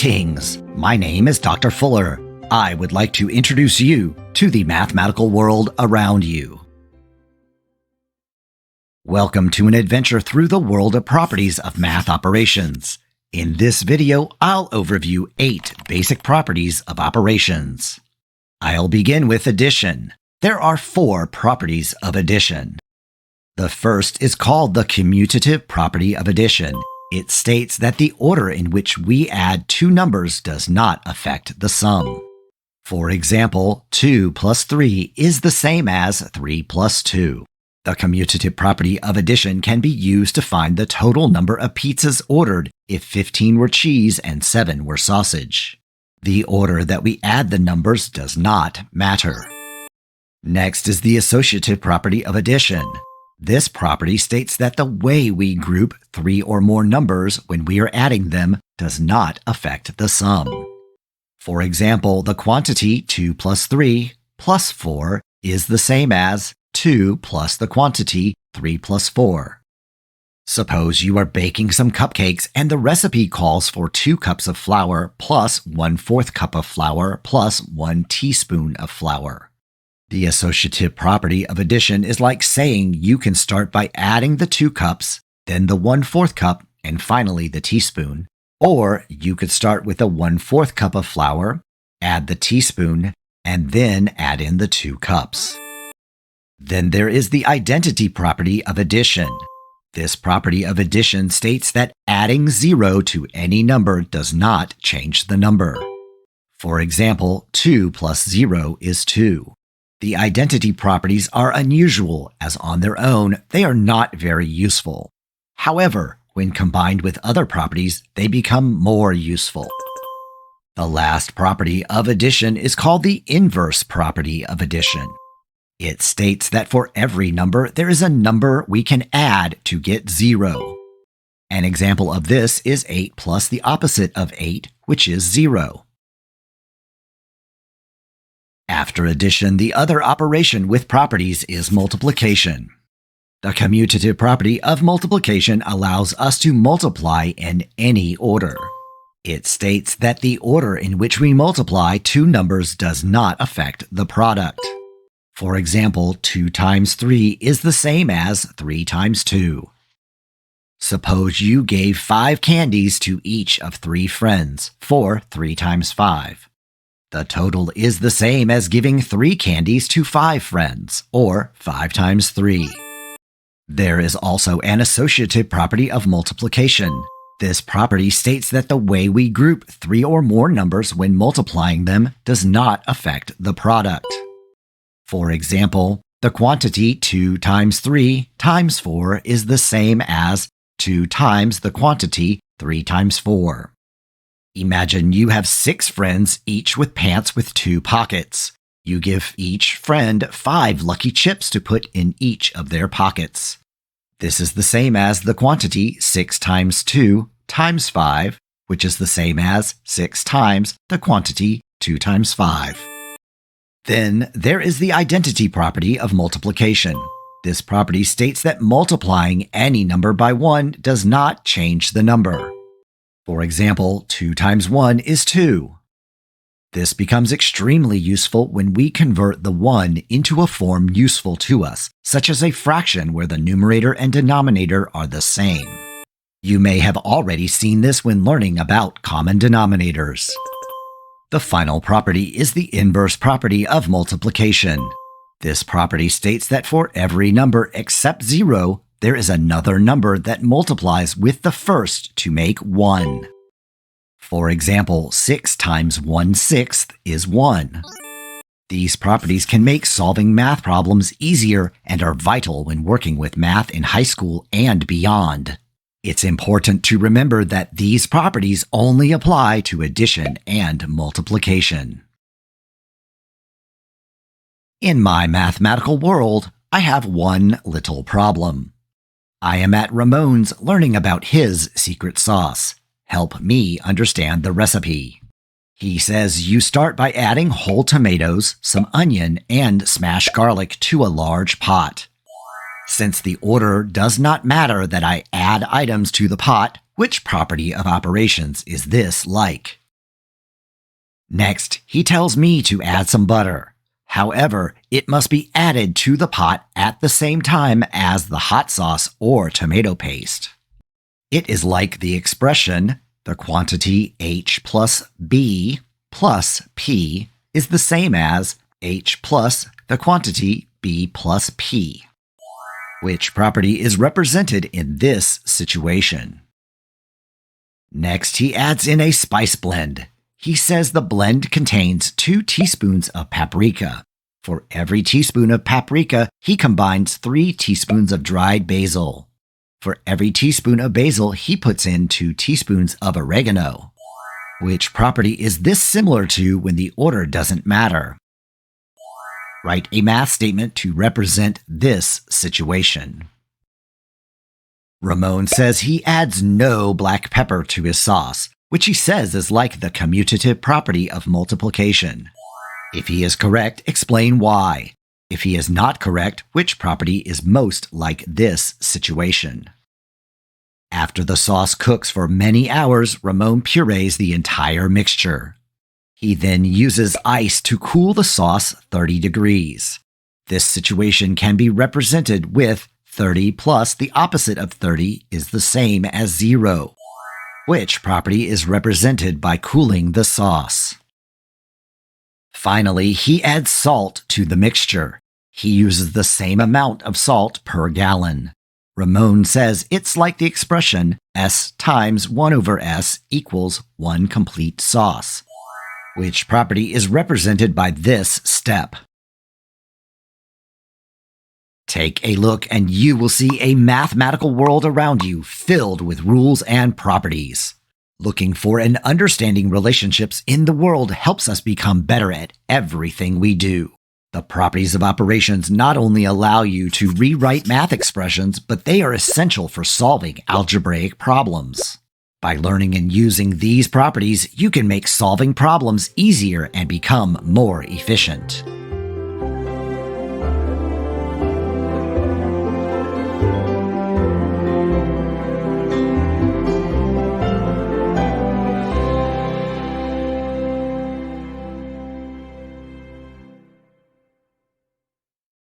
Greetings! My name is Dr. Fuller. I would like to introduce you to the mathematical world around you. Welcome to an adventure through the world of properties of math operations. In this video, I'll overview 8 basic properties of operations. I'll begin with addition. There are 4 properties of addition. The first is called the commutative property of addition. It states that the order in which we add 2 numbers does not affect the sum. For example, 2 plus 3 is the same as 3 plus 2. The commutative property of addition can be used to find the total number of pizzas ordered if 15 were cheese and 7 were sausage. The order that we add the numbers does not matter. Next is the associative property of addition. This property states that the way we group 3 or more numbers when we are adding them does not affect the sum. For example, the quantity 2 plus 3 plus 4 is the same as 2 plus the quantity 3 plus 4. Suppose you are baking some cupcakes and the recipe calls for 2 cups of flour plus 1/4 cup of flour plus 1 teaspoon of flour. The associative property of addition is like saying you can start by adding the 2 cups, then the 1/4 cup, and finally the teaspoon. Or you could start with a 1/4 cup of flour, add the teaspoon, and then add in the 2 cups. Then there is the identity property of addition. This property of addition states that adding 0 to any number does not change the number. For example, 2 plus 0 is 2. The identity properties are unusual, as on their own, they are not very useful. However, when combined with other properties, they become more useful. The last property of addition is called the inverse property of addition. It states that for every number, there is a number we can add to get 0. An example of this is 8 plus the opposite of 8, which is 0. After addition, the other operation with properties is multiplication. The commutative property of multiplication allows us to multiply in any order. It states that the order in which we multiply 2 numbers does not affect the product. For example, 2 times 3 is the same as 3 times 2. Suppose you gave 5 candies to each of 3 friends for 3 times 5. The total is the same as giving 3 candies to 5 friends, or 5 times 3. There is also an associative property of multiplication. This property states that the way we group 3 or more numbers when multiplying them does not affect the product. For example, the quantity 2 times 3 times 4 is the same as 2 times the quantity 3 times 4. Imagine you have 6 friends, each with pants with 2 pockets. You give each friend 5 lucky chips to put in each of their pockets. This is the same as the quantity 6 times 2 times 5, which is the same as 6 times the quantity 2 times 5. Then there is the identity property of multiplication. This property states that multiplying any number by 1 does not change the number. For example, 2 times 1 is 2. This becomes extremely useful when we convert the 1 into a form useful to us, such as a fraction where the numerator and denominator are the same. You may have already seen this when learning about common denominators. The final property is the inverse property of multiplication. This property states that for every number except 0, there is another number that multiplies with the first to make 1. For example, 6 times 1/6 is 1. These properties can make solving math problems easier and are vital when working with math in high school and beyond. It's important to remember that these properties only apply to addition and multiplication. In my mathematical world, I have one little problem. I am at Ramon's learning about his secret sauce. Help me understand the recipe. He says you start by adding whole tomatoes, some onion, and smashed garlic to a large pot. Since the order does not matter that I add items to the pot, which property of operations is this like? Next, he tells me to add some butter. However, it must be added to the pot at the same time as the hot sauce or tomato paste. It is like the expression, the quantity H plus B plus P is the same as H plus the quantity B plus P. Which property is represented in this situation? Next, he adds in a spice blend. He says the blend contains 2 teaspoons of paprika. For every teaspoon of paprika, he combines 3 teaspoons of dried basil. For every teaspoon of basil, he puts in 2 teaspoons of oregano. Which property is this similar to when the order doesn't matter? Write a math statement to represent this situation. Ramon says he adds no black pepper to his sauce, which he says is like the commutative property of multiplication. If he is correct, explain why. If he is not correct, which property is most like this situation? After the sauce cooks for many hours, Ramon purees the entire mixture. He then uses ice to cool the sauce 30 degrees. This situation can be represented with 30 plus the opposite of 30 is the same as 0. Which property is represented by cooling the sauce? Finally, he adds salt to the mixture. He uses the same amount of salt per gallon. Ramon says it's like the expression S times 1 over S equals 1 complete sauce. Which property is represented by this step? Take a look and you will see a mathematical world around you filled with rules and properties. Looking for and understanding relationships in the world helps us become better at everything we do. The properties of operations not only allow you to rewrite math expressions, but they are essential for solving algebraic problems. By learning and using these properties, you can make solving problems easier and become more efficient.